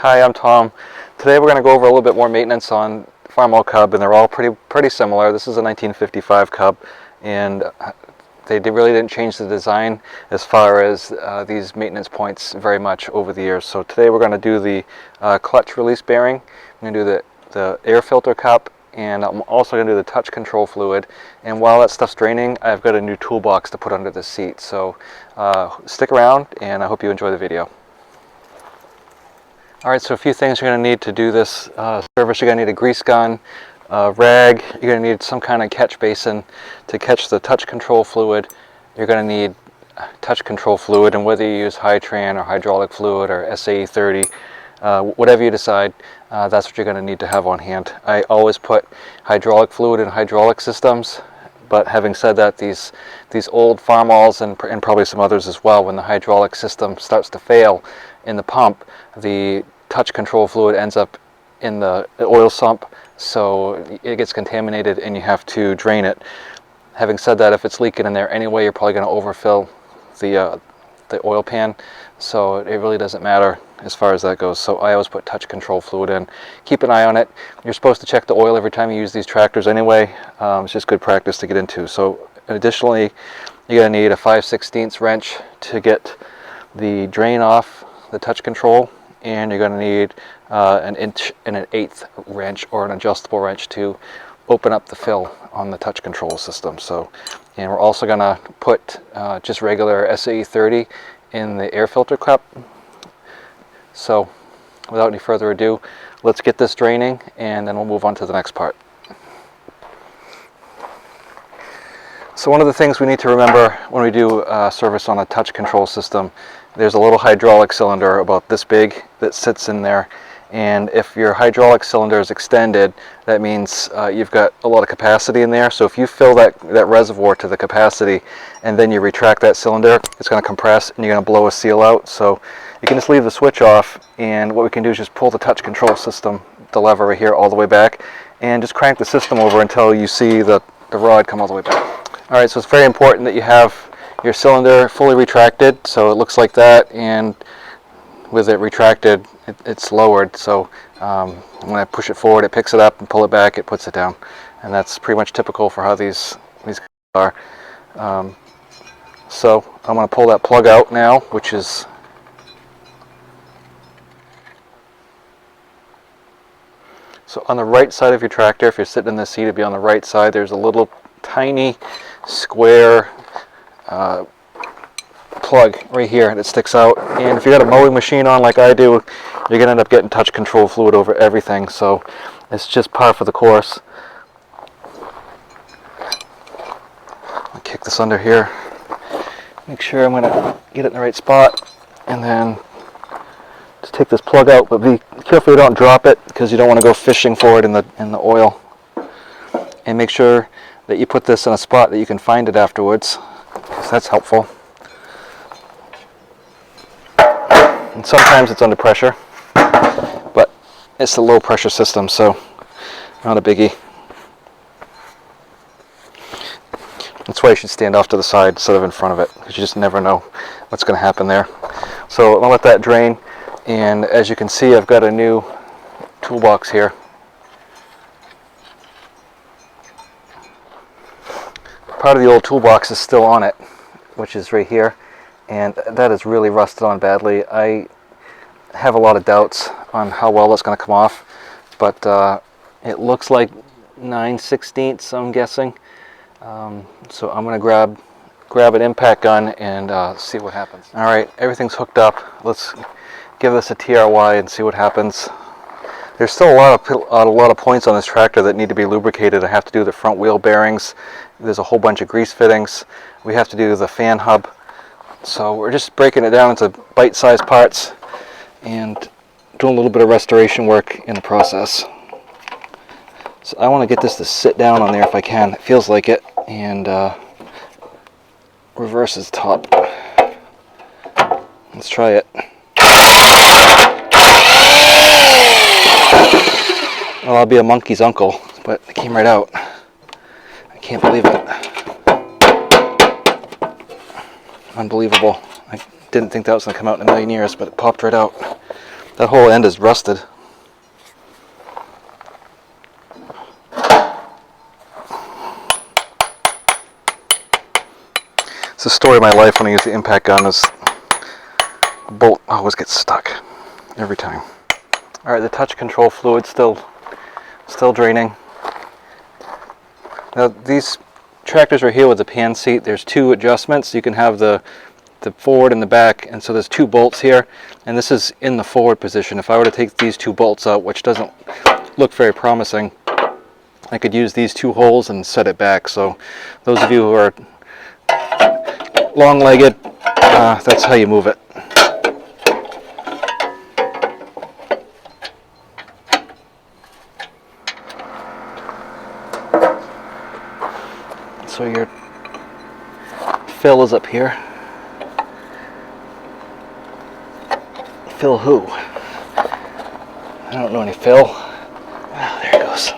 Hi, I'm Tom. Today we're going to go over a little bit more maintenance on Farmall Cub, and they're all pretty similar. This is a 1955 Cub, and they really didn't change the design as far as these maintenance points very much over the years. So today we're going to do the clutch release bearing. I'm going to do the air filter cup, and I'm also going to do the touch control fluid. And while that stuff's draining, I've got a new toolbox to put under the seat. So stick around, and I hope you enjoy the video. Alright, so a few things you're going to need to do this service. You're going to need a grease gun, a rag, you're going to need some kind of catch basin to catch the touch control fluid. You're going to need touch control fluid, and whether you use Hy-Tran or hydraulic fluid or SAE 30, whatever you decide, that's what you're going to need to have on hand. I always put hydraulic fluid in hydraulic systems, but having said that, these old Farmalls and probably some others as well, when the hydraulic system starts to fail in the pump, the touch control fluid ends up in the oil sump, so it gets contaminated and you have to drain it. Having said that, if it's leaking in there anyway, you're probably going to overfill the oil pan, so it really doesn't matter as far as that goes. So I always put touch control fluid in. Keep an eye on it. You're supposed to check the oil every time you use these tractors anyway. It's just good practice to get into. So additionally, you're going to need a 5/16 wrench to get the drain off the touch control, and you're going to need an 1 1/8 wrench or an adjustable wrench to open up the fill on the touch control system. So, and we're also going to put just regular SAE 30 in the air filter cup. So without any further ado, let's get this draining and then we'll move on to the next part. So one of the things we need to remember when we do service on a touch control system, there's a little hydraulic cylinder about this big that sits in there, and if your hydraulic cylinder is extended, that means you've got a lot of capacity in there. So if you fill that reservoir to the capacity and then you retract that cylinder, it's going to compress and you're going to blow a seal out. So you can just leave the switch off, and what we can do is just pull the touch control system, the lever right here, all the way back, and just crank the system over until you see the rod come all the way back. Alright, so it's very important that you have your cylinder fully retracted, so it looks like that, and with it retracted, it's lowered. So when I push it forward, it picks it up, and pull it back, it puts it down. And that's pretty much typical for how these are. So I'm going to pull that plug out now, which is so on the right side of your tractor. If you're sitting in the seat, it'd be on the right side. There's a little tiny square plug right here that sticks out, and if you got a mowing machine on like I do, you're gonna end up getting touch control fluid over everything, so it's just par for the course. I'll kick this under here, make sure I'm gonna get it in the right spot, and then just take this plug out, but be careful you don't drop it, because you don't want to go fishing for it in the oil. And make sure that you put this in a spot that you can find it afterwards, because that's helpful. And sometimes it's under pressure, but it's a low pressure system, so not a biggie. That's why you should stand off to the side instead of in front of it, because you just never know what's going to happen there. So I'm going to let that drain, and as you can see, I've got a new toolbox here. Part of the old toolbox is still on it, which is right here, and that is really rusted on badly. I have a lot of doubts on how well that's going to come off, but it looks like 9/16, I'm guessing. So I'm going to grab an impact gun and see what happens. Alright, everything's hooked up. Let's give this a TRY and see what happens. There's still a lot of points on this tractor that need to be lubricated. I have to do the front wheel bearings. There's a whole bunch of grease fittings. We have to do the fan hub. So we're just breaking it down into bite-sized parts and doing a little bit of restoration work in the process. So I want to get this to sit down on there if I can. It feels like it. And reverses top. Let's try it. Well, I'll be a monkey's uncle, but it came right out. I can't believe it. Unbelievable. I didn't think that was going to come out in a million years, but it popped right out. That whole end is rusted. It's the story of my life when I use the impact gun. Is the bolt always gets stuck every time. All right, the touch control fluid still draining. Now these tractors are here with the pan seat. There's two adjustments. You can have the forward and the back, and so there's two bolts here, and this is in the forward position. If I were to take these two bolts out, which doesn't look very promising, I could use these two holes and set it back. So those of you who are long-legged, that's how you move it. So your fill is up here. Fill who? I don't know any fill. Oh, there it goes.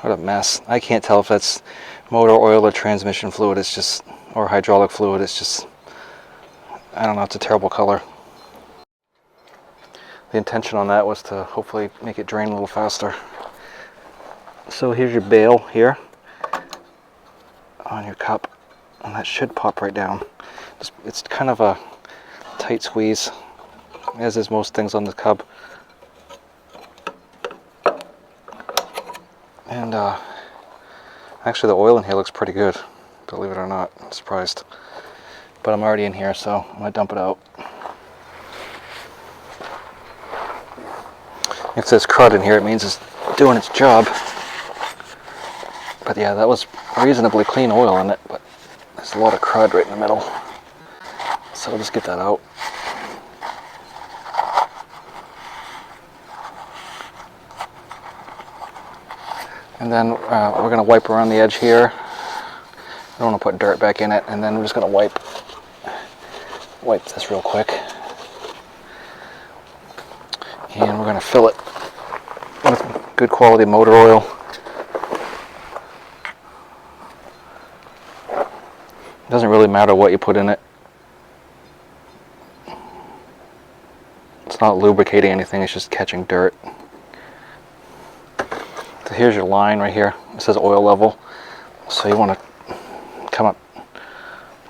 What a mess. I can't tell if that's motor oil or transmission fluid. It's just, or hydraulic fluid. It's just, I don't know, it's a terrible color. The intention on that was to hopefully make it drain a little faster. So here's your bail here on your cup, and that should pop right down. It's kind of a tight squeeze, as is most things on the Cub. And actually the oil in here looks pretty good, believe it or not. I'm surprised. But I'm already in here, so I'm going to dump it out. If there's crud in here, it means it's doing its job. But yeah, that was reasonably clean oil in it, but there's a lot of crud right in the middle. So I'll just get that out. And then we're going to wipe around the edge here. I don't want to put dirt back in it, and then we're just going to wipe this real quick. And we're going to fill it with good quality motor oil. It doesn't really matter what you put in it. It's not lubricating anything, it's just catching dirt. So here's your line right here. It says oil level. So you want to come up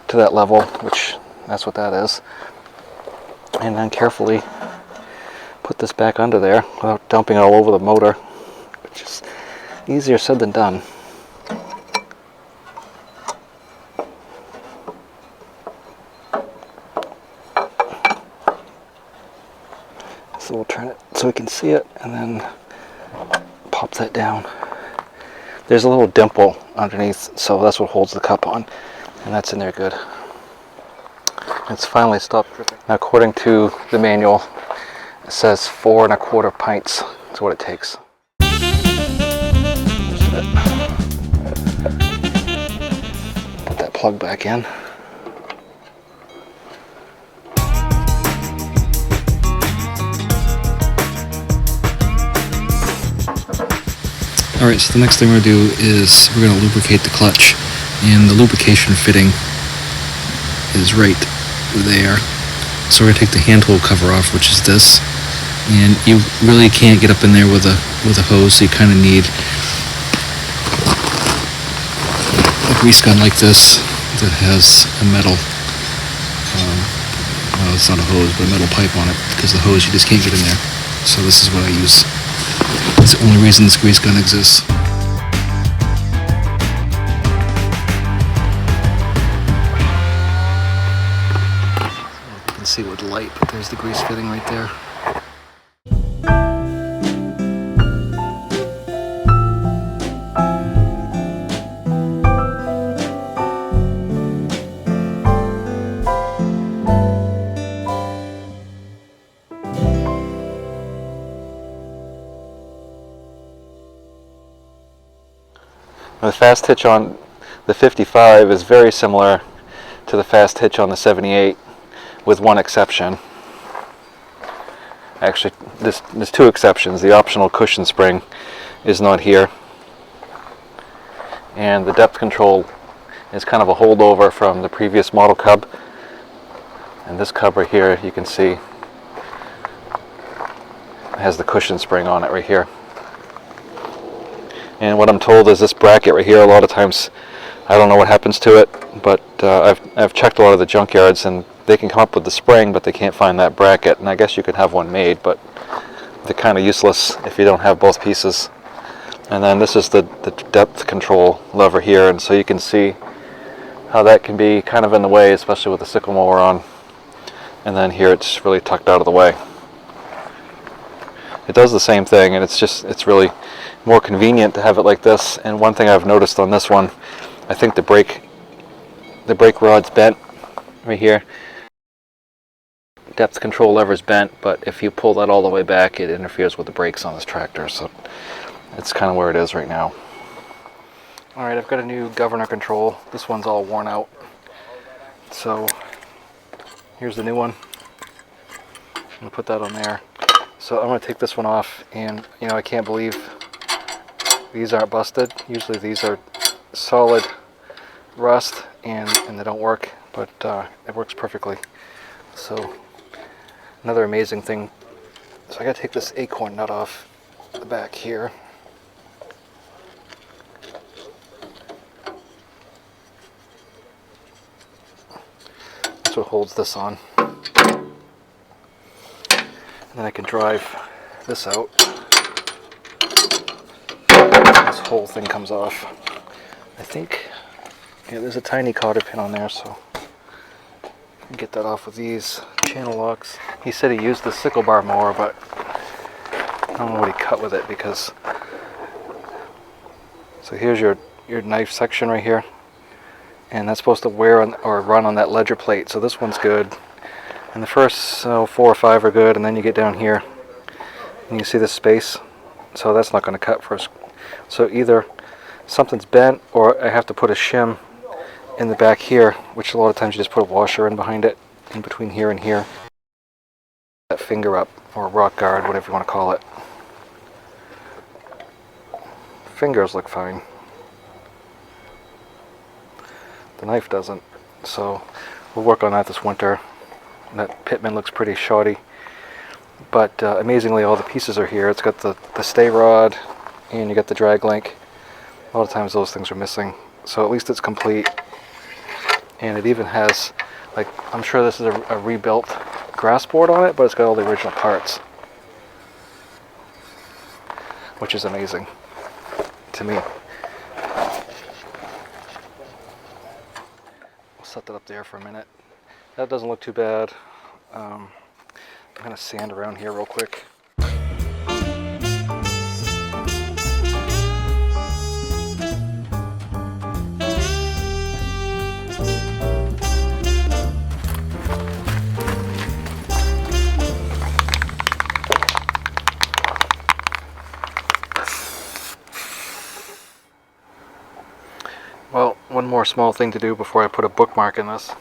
to that level, which that's what that is. And then carefully put this back under there without dumping it all over the motor, which is easier said than done. So we'll turn it so we can see it, and then pop that down. There's a little dimple underneath, so that's what holds the cup on, and that's in there good. It's finally stopped dripping. Now, according to the manual, it says 4 1/4 pints is what it takes. Put that plug back in. Alright, so the next thing we're going to do is we're going to lubricate the clutch, and the lubrication fitting is right there. So we're going to take the handhold cover off, which is this, and you really can't get up in there with a hose, so you kind of need a grease gun like this that has a metal, well, it's not a hose, but a metal pipe on it, because the hose you just can't get in there. So this is what I use. It's the only reason this grease gun exists. You can see with light, but there's the grease fitting right there. The fast hitch on the 55 is very similar to the fast hitch on the 78, with one exception. Actually, there's two exceptions. The optional cushion spring is not here, and the depth control is kind of a holdover from the previous model Cub. And this Cub right here, you can see, it has the cushion spring on it right here. And what I'm told is this bracket right here, a lot of times, I don't know what happens to it, but I've checked a lot of the junkyards and they can come up with the spring, but they can't find that bracket. And I guess you could have one made, but they're kind of useless if you don't have both pieces. And then this is the depth control lever here, and so you can see how that can be kind of in the way, especially with the sickle mower on. And then here it's really tucked out of the way. It does the same thing, and it's really more convenient to have it like this. And one thing I've noticed on this one, I think the brake rod's bent right here. Depth control lever's bent, but if you pull that all the way back, it interferes with the brakes on this tractor. So it's kind of where it is right now. All right, I've got a new governor control. This one's all worn out. So here's the new one. I'm gonna put that on there. So I'm gonna take this one off, and you know, I can't believe these aren't busted. Usually these are solid rust and they don't work, but it works perfectly. So another amazing thing. So I gotta take this acorn nut off the back here. That's what holds this on. And then I can drive this out. This whole thing comes off. I think, yeah, there's a tiny cotter pin on there, so I can get that off with these channel locks. He said he used the sickle bar mower, but I don't know what he cut with it, because so here's your knife section right here, and that's supposed to wear on or run on that ledger plate. So this one's good, and the first 4 or 5 are good, and then you get down here and you see this space, so that's not going to cut first. So either something's bent, or I have to put a shim in the back here, which a lot of times you just put a washer in behind it, in between here and here. That finger up, or rock guard, whatever you want to call it. Fingers look fine. The knife doesn't. So we'll work on that this winter. That pitman looks pretty shoddy, but amazingly all the pieces are here. It's got the stay rod, and you got the drag link. A lot of times those things are missing, so at least it's complete. And it even has, like, I'm sure this is a rebuilt grass board on it, but it's got all the original parts, which is amazing to me. I'll set that up there for a minute. That doesn't look too bad. I'm going to sand around here real quick. Well, one more small thing to do before I put a bookmark in this.